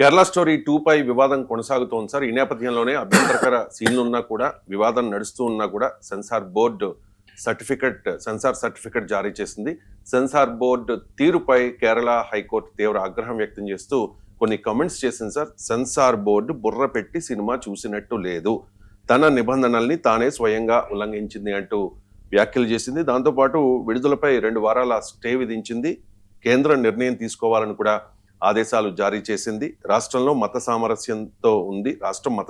Kerala story 2 పై వివాదం కొనసాగుతోంది sir. ఈ నేపథ్యంలోనే అభ్యంతరకర సీన్లున్నా కూడా, వివాదం నడుస్తూ ఉన్నా కూడా సెన్సార్ బోర్డు సెన్సార్ సర్టిఫికెట్ జారీ చేసింది. సెన్సార్ బోర్డు తీరుపై కేరళ హైకోర్టు తీవ్ర ఆగ్రహం వ్యక్తం చేస్తూ కొన్ని కామెంట్స్ చేసింది సార్. సెన్సార్ బోర్డు బుర్ర పెట్టి సినిమా చూసినట్టు లేదు, తన నిబంధనల్ని తానే స్వయంగా ఉల్లంఘించింది అంటూ వ్యాఖ్యలు చేసింది. దాంతోపాటు విడుదలపై 2 వారాల స్టే విధించింది. కేంద్రం నిర్ణయం తీసుకోవాలని కూడా ఆదేశాలు జారీ చేసింది. రాష్ట్రం మత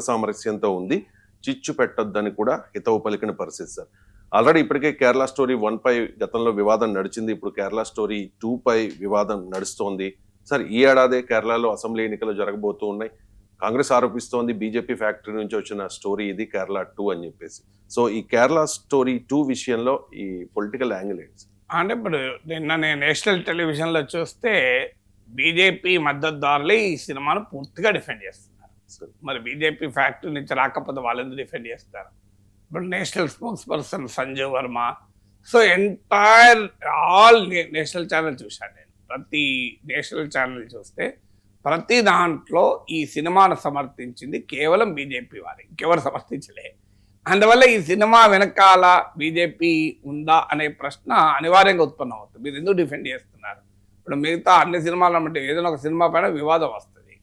సామరస్యంతో ఉంది, చిచ్చు పెట్టొద్దని కూడా హితవు పలికిన పరిస్థితి సార్. ఆల్రెడీ ఇప్పటికే కేరళ స్టోరీ 1 పై గతంలో వివాదం నడిచింది. ఇప్పుడు కేరళ స్టోరీ 2 పై వివాదం నడుస్తోంది సార్. ఈ ఏడాదే కేరళలో అసెంబ్లీ ఎన్నికలు జరగబోతూ ఉన్నాయి. కాంగ్రెస్ ఆరోపిస్తోంది బీజేపీ ఫ్యాక్టరీ నుంచి వచ్చిన స్టోరీ ఇది కేరళ 2 అని చెప్పేసి. సో ఈ కేరళ స్టోరీ 2 విషయంలో ఈ పొలిటికల్ యాంగిల్ ఏంటి? అంటే ఇప్పుడు నిన్న నేను నేషనల్ టెలివిజన్లో చూస్తే బీజేపీ మద్దతుదారులు ఈ సినిమాను పూర్తిగా డిఫెండ్ చేస్తున్నారు. మరి బీజేపీ ఫ్యాక్టరీ నుంచి రాకపోతే వాళ్ళెందుకు డిఫెండ్ చేస్తారు? ఇప్పుడు national spokesperson Sanjeev Verma, so all national channel చూశాను నేను. ప్రతి నేషనల్ ఛానల్ చూస్తే ప్రతి దాంట్లో ఈ సినిమాను సమర్థించింది కేవలం బీజేపీ వారు, ఇంకెవరు సమర్థించలే. అందువల్ల ఈ సినిమా వెనకాల బీజేపీ ఉందా అనే ప్రశ్న అనివార్యంగా ఉత్పన్నం అవుతుంది. మీరు ఎందుకు డిఫెండ్ చేస్తున్నారు? ఇప్పుడు మిగతా అన్ని సినిమాలు అంటే ఏదైనా ఒక సినిమా పైన వివాదం వస్తుంది,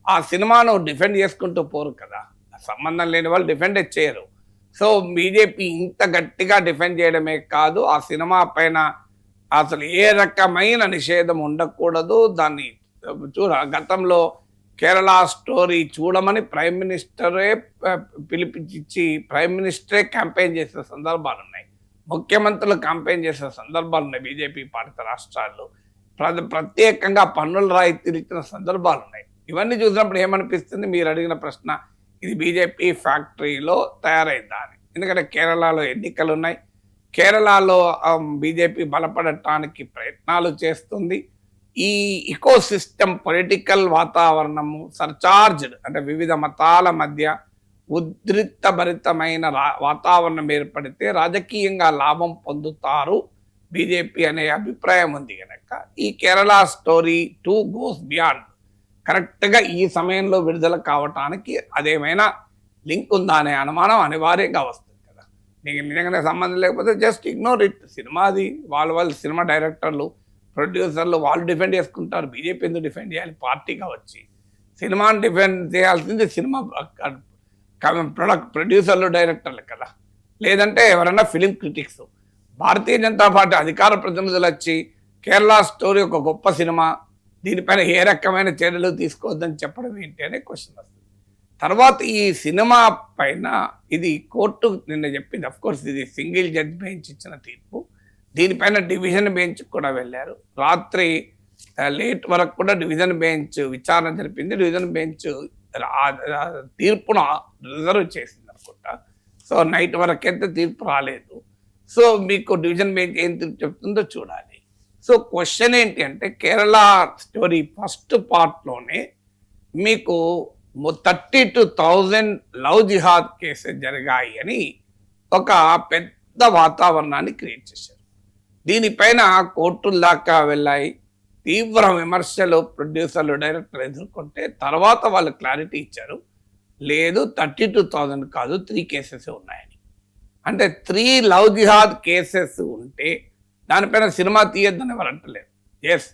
ఆ సినిమాను డిఫెండ్ చేసుకుంటూ పోరు కదా, సంబంధం లేని వాళ్ళు డిఫెండ్ చేయరు. సో బీజేపీ ఇంత గట్టిగా డిఫెండ్ చేయడమే కాదు, ఆ సినిమా పైన అసలు ఏ రకమైన నిషేధం ఉండకూడదు. దాన్ని గతంలో కేరళ స్టోరీ చూడమని ప్రైమ్ మినిస్టరే పిలిపించి ప్రైమ్ మినిస్టరే క్యాంపెయిన్ చేసిన సందర్భాలు ఉన్నాయి, ముఖ్యమంత్రులు క్యాంపెయిన్ చేసిన సందర్భాలు ఉన్నాయి. బీజేపీ పాలిత రాష్ట్రాల్లో ప్రత్యేకంగా పన్నుల రాయితీలు ఇచ్చిన సందర్భాలు ఉన్నాయి. ఇవన్నీ చూసినప్పుడు ఏమనిపిస్తుంది? మీరు అడిగిన ప్రశ్న, ఇది బీజేపీ ఫ్యాక్టరీలో తయారైందా అని. ఎందుకంటే కేరళలో ఎన్నికలు ఉన్నాయి, కేరళలో బీజేపీ బలపడటానికి ప్రయత్నాలు చేస్తుంది. ఈ ఇకో సిస్టమ్ పొలిటికల్ వాతావరణము సర్చార్జ్డ్, అంటే వివిధ మతాల మధ్య ఉద్రిక్తభరితమైన వాతావరణం ఏర్పడితే రాజకీయంగా లాభం పొందుతారు బీజేపీ అనే అభిప్రాయం ఉంది కనుక ఈ కేరళ స్టోరీ 2 గోస్ బియాండ్. కరెక్ట్గా ఈ సమయంలో విడుదల కావటానికి అదేమైనా లింక్ ఉందా అనే అనుమానం అనివార్యంగా వస్తుంది కదా. నీకు నిజంగానే సంబంధం లేకపోతే జస్ట్ ఇగ్నోర్ ఇట్. సినిమాది వాళ్ళు సినిమా డైరెక్టర్లు, ప్రొడ్యూసర్లు వాళ్ళు డిఫెండ్ చేసుకుంటారు. బీజేపీ ఎందుకు డిఫెండ్ చేయాలి? పార్టీగా వచ్చి సినిమాని డిఫెండ్ చేయాల్సింది సినిమా ప్రొడ్యూసర్లు, డైరెక్టర్లు కదా, లేదంటే ఎవరైనా film critics. Bharatiya Janata party అధికార ప్రతినిధులు వచ్చి కేరళ స్టోరీ ఒక గొప్ప సినిమా, దీనిపైన ఏ రకమైన చర్యలు తీసుకోవద్దని చెప్పడం ఏంటి అనే క్వశ్చన్ వస్తుంది. తర్వాత ఈ సినిమా పైన ఇది కోర్టు నిన్న చెప్పింది. అఫ్కోర్స్ ఇది సింగిల్ జడ్జ్ బెంచ్ ఇచ్చిన తీర్పు. దీనిపైన డివిజన్ బెంచ్ కూడా వెళ్ళారు. రాత్రి లేట్ వరకు కూడా డివిజన్ బెంచ్ విచారణ జరిపింది. డివిజన్ బెంచ్ తీర్పును రిజర్వ్ చేసింది అనుకుంటా. సో నైట్ వరకైతే తీర్పు రాలేదు. సో మీకు డివిజన్ బెంచ్ ఏం తీర్పు చెప్తుందో చూడాలి. సో క్వశ్చన్ ఏంటి అంటే, కేరళ స్టోరీ ఫస్ట్ పార్ట్లోనే మీకు 32,000 లవ్ జిహాద్ కేసెస్ జరిగాయి అని ఒక పెద్ద వాతావరణాన్ని క్రియేట్ చేశారు. దీనిపైన కోర్టుల దాకా వెళ్ళాయి. తీవ్ర విమర్శలు ప్రొడ్యూసర్లు, డైరెక్టర్ ఎదుర్కొంటే తర్వాత వాళ్ళు క్లారిటీ ఇచ్చారు, లేదు 32,000 కాదు 3 కేసెస్ ఉన్నాయని. అంటే 3 లవ్ జిహాద్ కేసెస్ ఉంటే దానిపైన సినిమా తీయొద్దని ఎవరు అంటలేదు. ఎస్,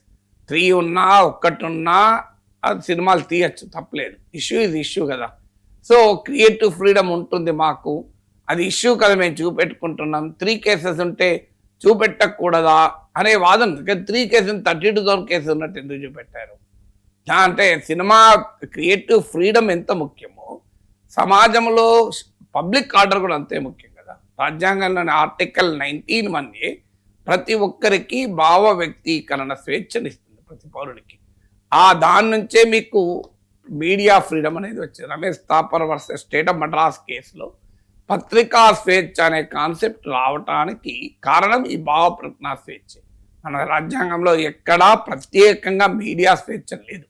3 ఉన్నా 1 ఉన్నా అది సినిమాలు తీయచ్చు, తప్పలేదు. ఇష్యూ ఇది ఇష్యూ కదా. సో క్రియేటివ్ ఫ్రీడమ్ ఉంటుంది మాకు, అది ఇష్యూ కదా, మేము చూపెట్టుకుంటున్నాం. 3 కేసెస్ ఉంటే చూపెట్టకూడదా అనే వాదన. 3 కేసెస్ 32,000 కేసెస్ ఉన్నట్టు ఎందుకు చూపెట్టారు? అంటే సినిమా క్రియేటివ్ ఫ్రీడమ్ ఎంత ముఖ్యమో సమాజంలో పబ్లిక్ ఆర్డర్ కూడా అంతే ముఖ్యం కదా. రాజ్యాంగంలోని ఆర్టికల్ 19(1)A ప్రతి ఒక్కరికి భావ వ్యక్తీకరణ స్వేచ్ఛనిస్తుంది ప్రతి పౌరుడికి. దాని నుంచే మీకు మీడియా ఫ్రీడమ్ అనేది వచ్చింది. Ramesh Thapar versus state of Madras కేసులో పత్రికా స్వేచ్ఛ అనే కాన్సెప్ట్ రావటానికి కారణం ఈ భావ ప్రజ్ఞా స్వేచ్ఛ. మన రాజ్యాంగంలో ఎక్కడా ప్రత్యేకంగా మీడియా స్వేచ్ఛ లేదు.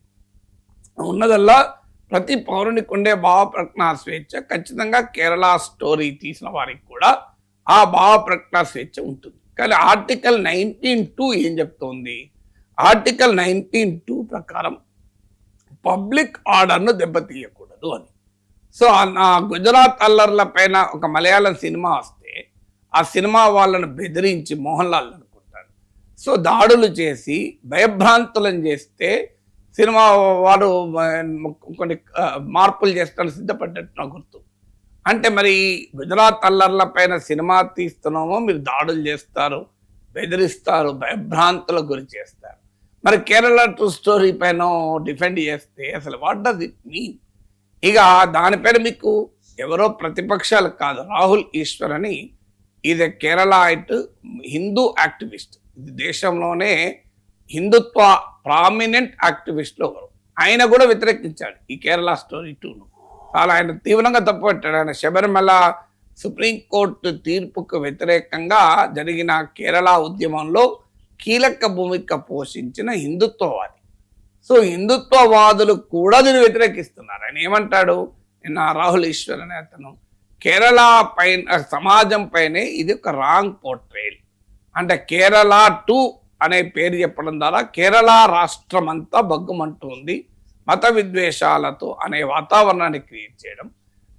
ఉన్నదల్లా ప్రతి పౌరునికి ఉండే భావ ప్రజ్ఞా స్వేచ్ఛ. ఖచ్చితంగా కేరళ స్టోరీ తీసిన వారికి కూడా ఆ భావ ప్రజ్ఞా స్వేచ్ఛ ఉంటుంది. కానీ ఆర్టికల్ 19(2) ఏం చెప్తోంది? ఆర్టికల్ 19(2) ప్రకారం పబ్లిక్ ఆర్డర్ను దెబ్బతీయకూడదు అని. సో ఆ గుజరాత్ అల్లర్ల పైన ఒక మలయాళం సినిమా వస్తే ఆ సినిమా వాళ్ళను బెదిరించి మోహన్ లాల్ అనుకుంటాడు, సో దాడులు చేసి భయభ్రాంతులను చేస్తే సినిమా వాడు కొన్ని మార్పులు చేస్తాను సిద్ధపడ్డట్టు నాకు గుర్తు. అంటే మరి గుజరాత్ అల్లర్ల పైన సినిమా తీస్తున్నామో మీరు దాడులు చేస్తారు, బెదిరిస్తారు, భయభ్రాంతులకు గురి చేస్తారు. మరి కేరళ ట్రూ స్టోరీ పైన డిఫెండ్ చేస్తే అసలు వాట్ డస్ ఇట్ మీన్? ఇక దానిపైన మీకు ఎవరో ప్రతిపక్షాలు కాదు, రాహుల్ ఈశ్వర్ అని ఇది కేరళ హిందూ యాక్టివిస్ట్, ఇది దేశంలోనే హిందుత్వ ప్రామినెంట్ యాక్టివిస్ట్లో ఒకరు. ఆయన కూడా వ్యతిరేకించాడు ఈ కేరళ స్టోరీ 2ను. చాలా ఆయన తీవ్రంగా తప్పుపట్టాడు. ఆయన శబరిమల సుప్రీంకోర్టు తీర్పుకు వ్యతిరేకంగా జరిగిన కేరళ ఉద్యమంలో కీలక భూమిక పోషించిన హిందుత్వవాది. సో హిందుత్వవాదులు కూడా దీన్ని వ్యతిరేకిస్తున్నారు. ఆయన ఏమంటాడు, నిన్న రాహుల్ ఈశ్వర్ అనే అతను కేరళ పైన సమాజం పైనే ఇది ఒక రాంగ్ పోర్ట్రేల్, అంటే కేరళ 2 అనే పేరు చెప్పడం ద్వారా కేరళ రాష్ట్రం అంతా బగ్గుమంటుంది, మత విద్వేషాలతో అనే వాతావరణాన్ని క్రియేట్ చేయడం.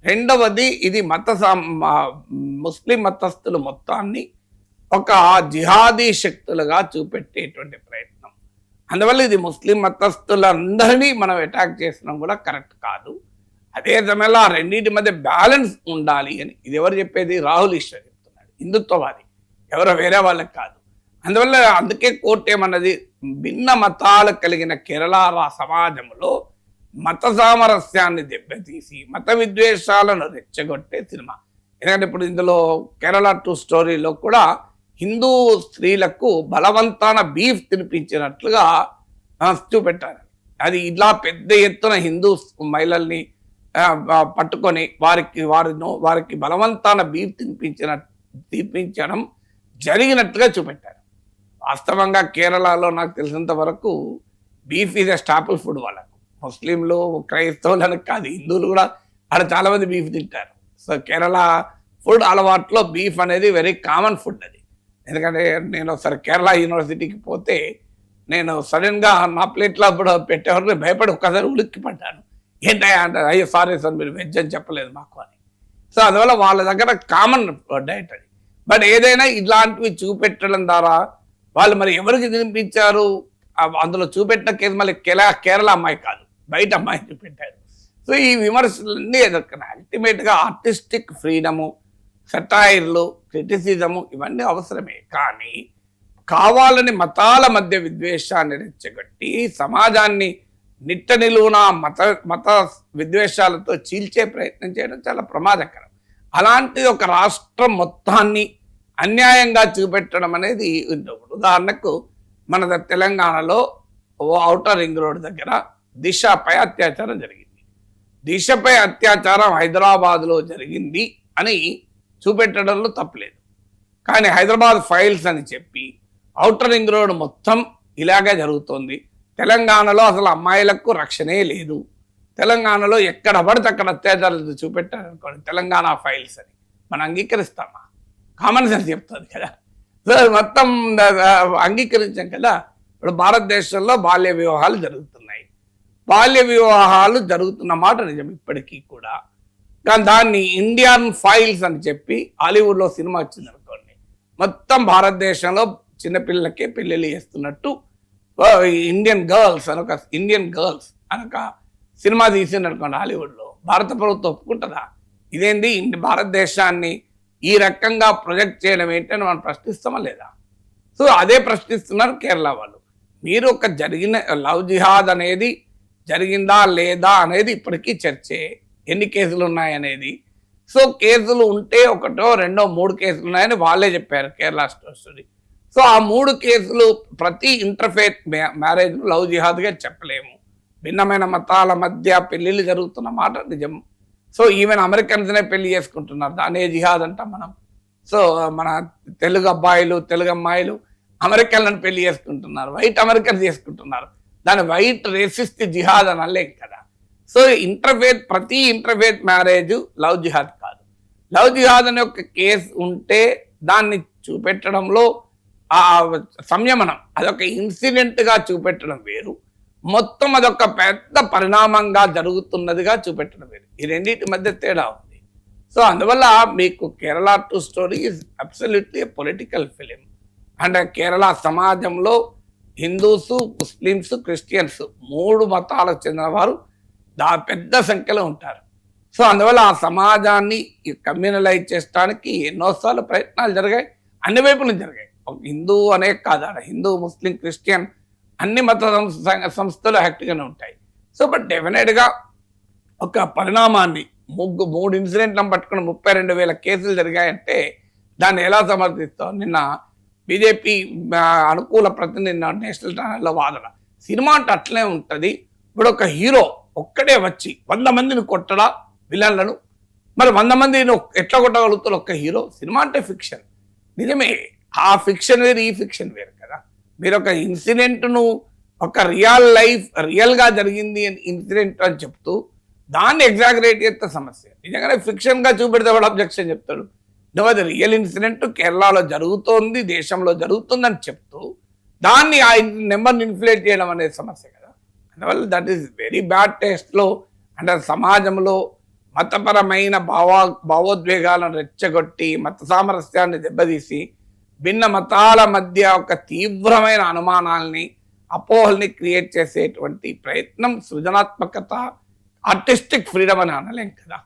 రెండవది ఇది ముస్లిం మతస్థులు మొత్తాన్ని ఒక జిహాదీ శక్తులుగా చూపెట్టేటువంటి ప్రయత్నం. అందువల్ల ఇది ముస్లిం మతస్థులందరినీ మనం అటాక్ చేసినాం కూడా కరెక్ట్ కాదు. అదే సమయంలో ఆ రెండింటి మధ్య బ్యాలెన్స్ ఉండాలి అని ఇది ఎవరు చెప్పేది? రాహుల్ ఈశ్వర్ చెప్తున్నాడు, హిందుత్వవాది, ఎవరో వేరే వాళ్ళకి కాదు. అందువల్ల అందుకే కోర్టు ఏమన్నది, భిన్న మతాలు కలిగిన కేరళ సమాజంలో మత సామరస్యాన్ని దెబ్బతీసి మత విద్వేషాలను రెచ్చగొట్టే సినిమా. ఎందుకంటే ఇప్పుడు ఇందులో కేరళ 2 స్టోరీలో కూడా హిందూ స్త్రీలకు బలవంతాన బీఫ్ తినిపించినట్లుగా చూపెట్టారు. అది ఇలా పెద్ద ఎత్తున హిందూ మహిళల్ని పట్టుకొని వారికి బలవంతాన బీఫ్ తినిపించడం జరిగినట్టుగా చూపెట్టారు. వాస్తవంగా కేరళలో నాకు తెలిసినంత వరకు beef is a staple food. వాళ్ళకు ముస్లింలు క్రైస్తవులకు కాదు, హిందువులు కూడా అక్కడ చాలామంది బీఫ్ తింటారు. సో కేరళ ఫుడ్ అలవాట్లో బీఫ్ అనేది వెరీ కామన్ ఫుడ్ అది. ఎందుకంటే నేను ఒకసారి కేరళ యూనివర్సిటీకి పోతే నేను సడన్గా నా ప్లేట్లో కూడా పెట్టేవారు భయపడి ఒక్కసారి ఉలిక్కి పడ్డాను. ఏంటయ్యా అంటే, అయ్యో సారీ సార్ మీరు వెజ్ అని చెప్పలేదు మాకు అని. సో అందువల్ల వాళ్ళ దగ్గర కామన్ డైట్ అది. బట్ ఏదైనా ఇలాంటివి చూపెట్టడం ద్వారా వాళ్ళు మరి ఎవరికి తినిపించారు, అందులో చూపెట్టిన కేసు మళ్ళీ కేరళ అమ్మాయి కాదు, బయట అమ్మాయి చూపెట్టారు. సో ఈ విమర్శలన్నీ ఎదుర్కొన్నాయి. అల్టిమేట్గా ఆర్టిస్టిక్ ఫ్రీడము, సెటైర్లు, క్రిటిసిజము ఇవన్నీ అవసరమే, కానీ కావాలని మతాల మధ్య విద్వేషాన్ని రెచ్చగొట్టి సమాజాన్ని నిట్ట నిలువున మత విద్వేషాలతో చీల్చే ప్రయత్నం చేయడం చాలా ప్రమాదకరం. అలాంటి ఒక రాష్ట్రం మొత్తాన్ని అన్యాయంగా చూపెట్టడం అనేది ఉదాహరణకు మన తెలంగాణలో ఔటర్ రింగ్ రోడ్ దగ్గర దిశపై అత్యాచారం జరిగింది. దిశపై అత్యాచారం హైదరాబాద్లో జరిగింది అని చూపెట్టడంలో తప్పలేదు. కానీ హైదరాబాద్ ఫైల్స్ అని చెప్పి ఔటర్ రింగ్ రోడ్ మొత్తం ఇలాగే జరుగుతోంది. తెలంగాణలో అసలు అమ్మాయిలకు రక్షణే లేదు. తెలంగాణలో ఎక్కడ పడితే అక్కడ అత్యాచారాలు చూపెట్టారనుకోండి, తెలంగాణ ఫైల్స్ అని మనం అంగీకరిస్తామా? కామన్ సెన్స్ చెప్తుంది కదా. సో మొత్తం అంగీకరించాం కదా. ఇప్పుడు భారతదేశంలో బాల్య వివాహాలు జరుగుతున్నాయి. బాల్య వివాహాలు జరుగుతున్న మాట నిజం ఇప్పటికీ కూడా. కానీ దాన్ని ఇండియన్ ఫైల్స్ అని చెప్పి హాలీవుడ్లో సినిమా వచ్చింది అనుకోండి, మొత్తం భారతదేశంలో చిన్నపిల్లలకే పెళ్ళిళ్ళు చేస్తున్నట్టు ఇండియన్ గర్ల్స్ అనొక సినిమా తీసింది అనుకోండి హాలీవుడ్లో, భారత ప్రభుత్వం ఒప్పుకుంటుందా? ఇదేంది భారతదేశాన్ని ఈ రకంగా ప్రొజెక్ట్ చేయడం ఏంటని మనం ప్రశ్నిస్తామా లేదా? సో అదే ప్రశ్నిస్తున్నారు కేరళ వాళ్ళు. మీరు ఒక జరిగిన లవ్ జిహాద్ అనేది జరిగిందా లేదా అనేది ఇప్పటికీ చర్చే. ఎన్ని కేసులు ఉన్నాయనేది. సో కేసులు ఉంటే 1, 2, 3 కేసులు ఉన్నాయని వాళ్ళే చెప్పారు కేరళ స్టోరీ. సో ఆ 3 కేసులు ప్రతి ఇంటర్ఫేత్ మ్యారేజ్ లవ్ జిహాద్గా చెప్పలేము. భిన్నమైన మతాల మధ్య పెళ్ళిళ్ళు జరుగుతున్న మాట నిజం. సో ఈవెన్ అమెరికన్స్నే పెళ్లి చేసుకుంటున్నారు, దానే జిహాద్ అంటాం మనం. సో మన తెలుగు అబ్బాయిలు తెలుగు అమ్మాయిలు అమెరికన్లను పెళ్లి చేసుకుంటున్నారు, వైట్ అమెరికన్స్ చేసుకుంటున్నారు. దాని వైట్ రేసిస్ట్ జిహాద్ అని అనలేం కదా. సో ప్రతి ఇంటర్ఫేత్ మ్యారేజ్ లవ్ జిహాద్ కాదు. లవ్ జిహాద్ అనే ఒక కేసు ఉంటే దాన్ని చూపెట్టడంలో ఆ సంయమనం, అదొక ఇన్సిడెంట్గా చూపెట్టడం వేరు. మొత్తం అదొక పెద్ద పరిణామంగా జరుగుతున్నదిగా చూపెట్టడం ఇది. ఈ రెండింటి మధ్య తేడా ఉంది. సో అందువల్ల మీకు Kerala to story is absolutely political film. అంటే కేరళ సమాజంలో హిందూస్, ముస్లిమ్స్, క్రిస్టియన్స్ 3 మతాలకు చెందిన వారు పెద్ద సంఖ్యలో ఉంటారు. సో అందువల్ల ఆ సమాజాన్ని కమ్యూనలైజ్ చేయడానికి ఎన్నోసార్లు ప్రయత్నాలు జరిగాయి, అన్ని వైపులు జరిగాయి. హిందూ అనే కాదు, హిందూ, ముస్లిం, క్రిస్టియన్ అన్ని మత సంస్థలు యాక్టివ్గానే ఉంటాయి. సో బట్ డెఫినెట్గా ఒక పరిణామాన్ని 3 ఇన్సిడెంట్లను పట్టుకుని 32,000 కేసులు జరిగాయంటే దాన్ని ఎలా సమర్థిస్తాం? నిన్న బీజేపీ అనుకూల ప్రతినిధి నేషనల్ ఛానల్లో వాదన, సినిమా అంటే అట్లనే ఉంటుంది. ఇప్పుడు ఒక హీరో ఒక్కడే వచ్చి 100 మందిని కొట్టడా విలన్లను, మరి 100 మందిని ఎట్లా కొట్టగలుగుతారు ఒక్క హీరో? సినిమా అంటే ఫిక్షన్. నిజమే, ఆ ఫిక్షన్ వేరు, ఈ ఫిక్షన్ వేరు కదా. మీరు ఒక ఇన్సిడెంట్ను ఒక రియల్గా జరిగింది ఇన్సిడెంట్ అని చెప్తూ దాన్ని ఎగ్జాగరేట్ చేస్తే సమస్య. నిజంగానే ఫిక్షన్గా చూపెడితే వాడు అబ్జెక్షన్ చెప్తాడు. నువ్వు అది రియల్ ఇన్సిడెంట్ కేరళలో జరుగుతోంది, దేశంలో జరుగుతుందని చెప్తూ దాన్ని ఆ నెంబర్ని ఇన్ఫ్లేట్ చేయడం అనేది సమస్య కదా. అందువల్ల దట్ ఈస్ వెరీ బ్యాడ్ టేస్ట్లో. అంటే సమాజంలో మతపరమైన భావోద్వేగాలను రెచ్చగొట్టి మత సామరస్యాన్ని దెబ్బతీసి భిన్న మతాల మధ్య ఒక తీవ్రమైన అనుమానాల్ని, అపోహల్ని క్రియేట్ చేసేటువంటి ప్రయత్నం సృజనాత్మకత, ఆర్టిస్టిక్ ఫ్రీడమ్ అని అనలేం కదా.